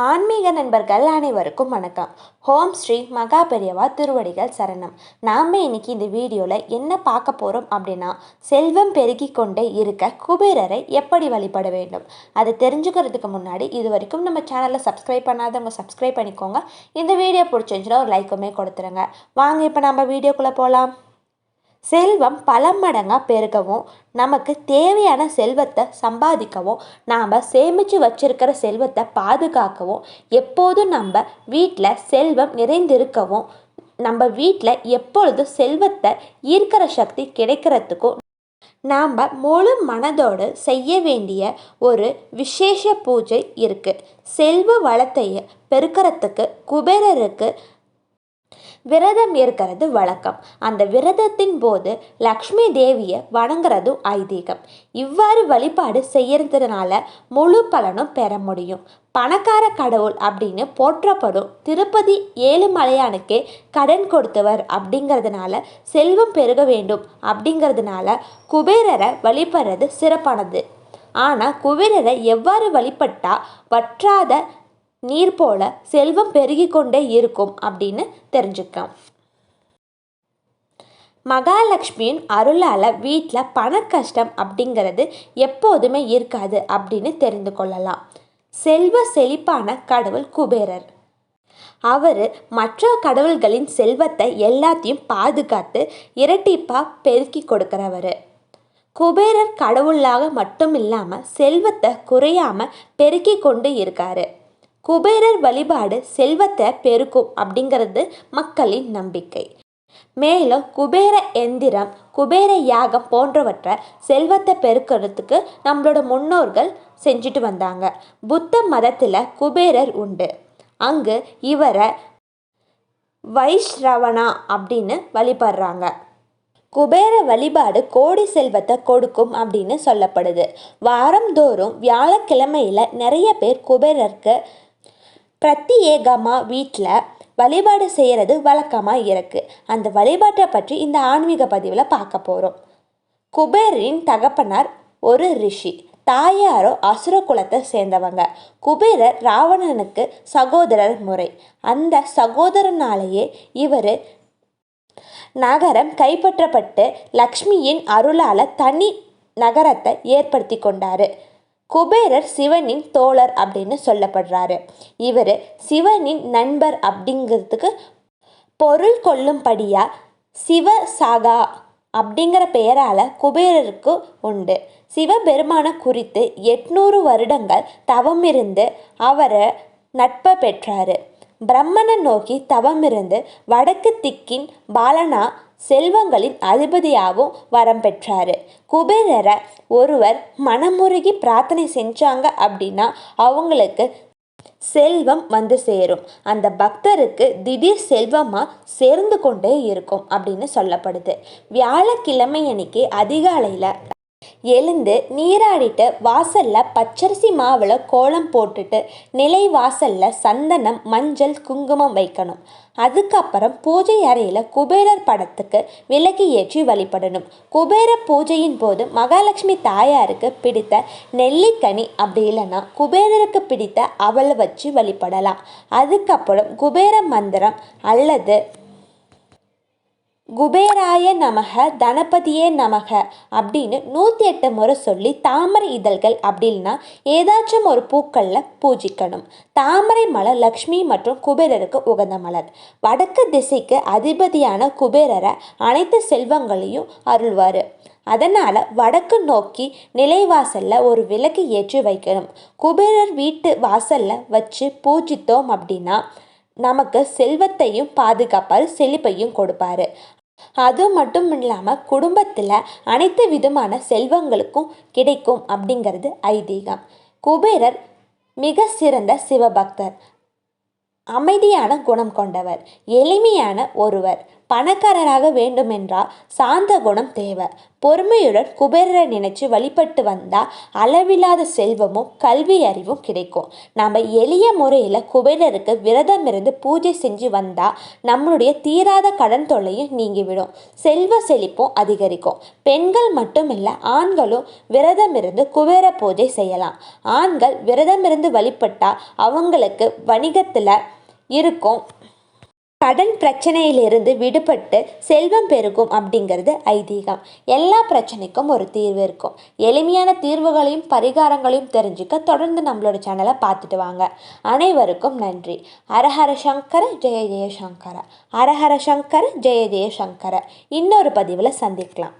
ஆன்மீக நண்பர்கள் அனைவருக்கும் வணக்கம். ஓம் ஸ்ரீ மகா பெரியவா திருவடிகள் சரணம். நாம் இன்னைக்கு இந்த வீடியோவில் என்ன பார்க்க போகிறோம் அப்படின்னா, செல்வம் பெருகி கொண்டே இருக்க குபேரரை எப்படி வழிபட வேண்டும் அதை தெரிஞ்சுக்கிறதுக்கு முன்னாடி இது வரைக்கும் நம்ம சேனலை சப்ஸ்கிரைப் பண்ணாதவங்க சப்ஸ்கிரைப் பண்ணிக்கோங்க. இந்த வீடியோ பிடிச்சிருந்துச்சுன்னா ஒரு லைக்குமே கொடுத்துருங்க. வாங்க இப்போ நம்ம வீடியோக்குள்ளே போகலாம். செல்வம் பல மடங்காக பெருகவும் நமக்கு தேவையான செல்வத்தை சம்பாதிக்கவும் நாம் சேமித்து வச்சிருக்கிற செல்வத்தை பாதுகாக்கவும் எப்போதும் நம்ம வீட்டில் செல்வம் நிறைந்திருக்கவும் நம்ம வீட்டில் எப்பொழுதும் செல்வத்தை ஈர்க்கிற சக்தி கிடைக்கிறதுக்கும் நாம் முழு மனதோடு செய்ய வேண்டிய ஒரு விசேஷ பூஜை இருக்குது. செல்வ வளத்தை பெருக்கிறதுக்கு குபேரருக்கு விரதம் இருக்கிறது வழக்கம். அந்த விரதத்தின் போது லக்ஷ்மி தேவியை வணங்குறதும் ஐதீகம். இவ்வாறு வழிபாடு செய்யறதுனால முழு பலனும் பெற முடியும். பணக்கார கடவுள் அப்படின்னு போற்றப்படும் திருப்பதி ஏழுமலையானுக்கே கடன் கொடுத்தவர் அப்படிங்கிறதுனால செல்வம் பெருக வேண்டும் அப்படிங்கிறதுனால குபேரரை வழிபடுறது சிறப்பானது. ஆனால் குபேரரை எவ்வாறு வழிபட்டா வற்றாத நீர் போல செல்வம் பெருகி கொண்டே இருக்கும் அப்படின்னு தெரிஞ்சுக்கலாம். மகாலட்சுமியின் அருளால் வீட்டில் பண கஷ்டம் அப்படிங்கிறது எப்போதுமே இருக்காது அப்படின்னு தெரிந்து கொள்ளலாம். செல்வ செழிப்பான கடவுள் குபேரர். அவர் மற்ற கடவுள்களின் செல்வத்தை எல்லாத்தையும் பாதுகாத்து இரட்டிப்பாக பெருக்கி கொடுக்கிறவர். குபேரர் கடவுளாக மட்டும் இல்லாமல் செல்வத்தை குறையாமல் பெருக்கி கொண்டு இருக்காரு. குபேரர் வழிபாடு செல்வத்தை பெருக்கும் அப்படிங்கிறது மக்களின் நம்பிக்கை. மேலும் குபேர எந்திரம், குபேர யாகம் போன்றவற்றை செல்வத்தை பெருக்கிறதுக்கு நம்மளோட முன்னோர்கள் செஞ்சுட்டு வந்தாங்க. புத்த மதத்தில் குபேரர் உண்டு. அங்கு இவரை வைஷ்ரவணா அப்படின்னு வழிபடுறாங்க. குபேர வழிபாடு கோடி செல்வத்தை கொடுக்கும் அப்படின்னு சொல்லப்படுது. வாரந்தோறும் வியாழக்கிழமையில் நிறைய பேர் குபேரருக்கு பிரத்யேகமாக வீட்டில் வழிபாடு செய்கிறது வழக்கமாக இருக்குது. அந்த வழிபாட்டை பற்றி இந்த ஆன்மீக பதிவில் பார்க்க போகிறோம். குபேரின் தகப்பனார் ஒரு ரிஷி, தாயாரோ அசுர குலத்தை சேர்ந்தவங்க. குபேரர் ராவணனுக்கு சகோதரர் முறை. அந்த சகோதரனாலேயே இவர் நகரம் கைப்பற்றப்பட்டு லக்ஷ்மியின் அருளால் தனி நகரத்தை ஏற்படுத்தி கொண்டார். குபேரர் சிவனின் தோழர் அப்படின்னு சொல்லப்படுறாரு. இவர் சிவனின் நண்பர் அப்படிங்கிறதுக்கு பொருள் கொள்ளும்படியாக சிவசாகா அப்படிங்கிற பெயரால் குபேரருக்கு உண்டு. சிவபெருமான குறித்து 800 வருடங்கள் தவமிருந்து அவரை நட்பை பெற்றார். பிரம்மனை நோக்கி தவமிருந்து வடக்கு திக்கின் பாலனா செல்வங்களின் அதிபதியாகவும் வரம் பெற்றார். குபேரரை ஒருவர் மனமுருகி பிரார்த்தனை செஞ்சாங்க அப்படின்னா அவங்களுக்கு செல்வம் வந்து சேரும். அந்த பக்தருக்கு திடீர் செல்வமாக சேர்ந்து கொண்டே இருக்கும் அப்படின்னு சொல்லப்படுது. வியாழக்கிழமை அன்னைக்கு அதிகாலையில் எழுந்து நீராடிட்டு வாசலில் பச்சரிசி மாவில் கோலம் போட்டுட்டு நிலை வாசலில் சந்தனம், மஞ்சள், குங்குமம் வைக்கணும். அதுக்கப்புறம் பூஜை அறையில் குபேரர் படத்துக்கு விளக்கு ஏற்றி வழிபடணும். குபேர பூஜையின் போது மகாலட்சுமி தாயாருக்கு பிடித்த நெல்லிக்கனி அப்படி இல்லைன்னா குபேரருக்கு பிடித்த அவலை வச்சு வழிபடலாம். அதுக்கப்புறம் குபேர மந்திரம் அல்லது குபேராய நமக, தனபதியே நமக அப்படின்னு 108 முறை சொல்லி தாமரை இதழ்கள் அப்படின்னா ஏதாச்சும் ஒரு பூக்களில் பூஜிக்கணும். தாமரை மலர் லக்ஷ்மி மற்றும் குபேரருக்கு உகந்த மலர். வடக்கு திசைக்கு அதிபதியான குபேரரை அனைத்து செல்வங்களையும் அருள்வார். அதனால் வடக்கு நோக்கி நிலைவாசலில் ஒரு விளக்கு ஏற்றி வைக்கணும். குபேரர் வீட்டு வாசலில் வச்சு பூஜித்தோம் அப்படின்னா நமக்கு செல்வத்தையும் பாதுகாப்பார், செழிப்பையும் கொடுப்பாரு. அது மட்டும் இல்லாமல் குடும்பத்தில் அனைத்து விதமான செல்வங்களுக்கும் கிடைக்கும் அப்படிங்கிறது ஐதீகம். குபேரர் மிக சிறந்த சிவபக்தர், அமைதியான குணம் கொண்டவர், எளிமையான ஒருவர். பணக்காரராக வேண்டுமென்றால் சாந்த குணம் தேவை. பொறுமையுடன் குபேரரை நினைச்சு வழிபட்டு வந்தா அளவில்லாத செல்வமும் கல்வி அறிவும் கிடைக்கும். நம்ம எளிய முறையில் குபேரருக்கு விரதம் இருந்து பூஜை செஞ்சு வந்தா நம்மளுடைய தீராத கடன் தொல்லையும் நீங்கிவிடும், செல்வ செழிப்பும் அதிகரிக்கும். பெண்கள் மட்டுமில்ல, ஆண்களும் விரதம் இருந்து குபேர பூஜை செய்யலாம். ஆண்கள் விரதம் இருந்து வழிபட்டா அவங்களுக்கு வணிகத்தில் இருக்கும் கடன் பிரச்சனையிலிருந்து விடுபட்டு செல்வம் பெருகும் அப்படிங்கிறது ஐதீகம். எல்லா பிரச்சனைக்கும் ஒரு தீர்வு இருக்கும். எளிமையான தீர்வுகளையும் பரிகாரங்களையும் தெரிஞ்சுக்க தொடர்ந்து நம்மளோட சேனலை பார்த்துட்டு வாங்க. அனைவருக்கும் நன்றி. ஹரஹர சங்கர ஜெய ஜெய சங்கர. ஹரஹர சங்கர ஜெய ஜெய சங்கர. இன்னொரு பதிவில் சந்திக்கலாம்.